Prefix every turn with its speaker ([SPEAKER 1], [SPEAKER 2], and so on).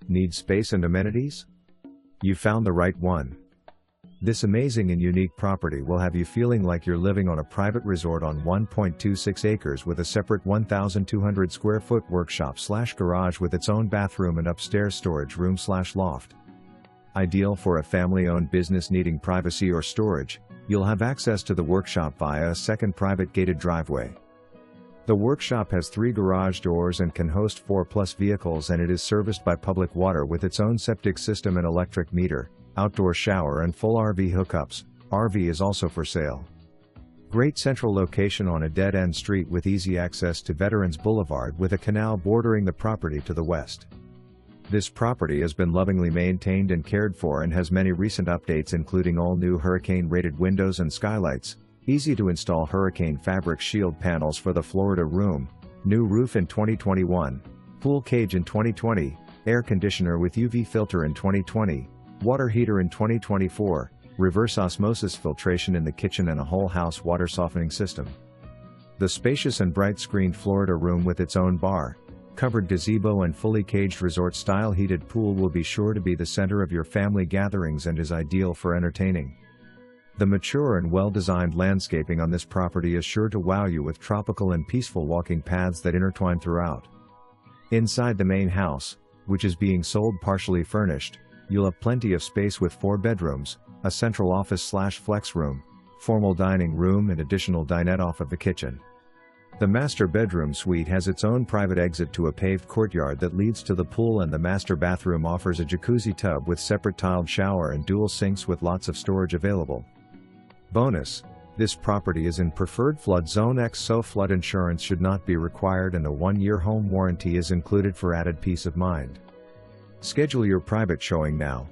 [SPEAKER 1] Need space and amenities? You found the right one. This amazing and unique property will have you feeling like you're living on a private resort on 1.26 acres with a separate 1,200 square foot workshop/garage with its own bathroom and upstairs storage room/loft. Ideal for a family-owned business needing privacy or storage, you'll have access to the workshop via a second private gated driveway. The workshop has 3 garage doors and can host 4+ vehicles, and it is serviced by public water with its own septic system and electric meter, outdoor shower and full RV hookups. RV is also for sale. Great central location on a dead-end street with easy access to Veterans Boulevard with a canal bordering the property to the west. This property has been lovingly maintained and cared for and has many recent updates, including all new hurricane-rated windows and skylights, easy to install hurricane fabric shield panels for the Florida room, new roof in 2021, pool cage in 2020, air conditioner with UV filter in 2020, water heater in 2024, reverse osmosis filtration in the kitchen and a whole house water softening system. The spacious and bright screened Florida room with its own bar, covered gazebo and fully caged resort-style heated pool will be sure to be the center of your family gatherings and is ideal for entertaining. The mature and well-designed landscaping on this property is sure to wow you with tropical and peaceful walking paths that intertwine throughout. Inside the main house, which is being sold partially furnished, you'll have plenty of space with 4 bedrooms, a central office/flex room, formal dining room and additional dinette off of the kitchen. The master bedroom suite has its own private exit to a paved courtyard that leads to the pool, and the master bathroom offers a jacuzzi tub with separate tiled shower and dual sinks with lots of storage available. Bonus: this property is in preferred flood zone X, so flood insurance should not be required and a 1-year home warranty is included for added peace of mind. Schedule your private showing now.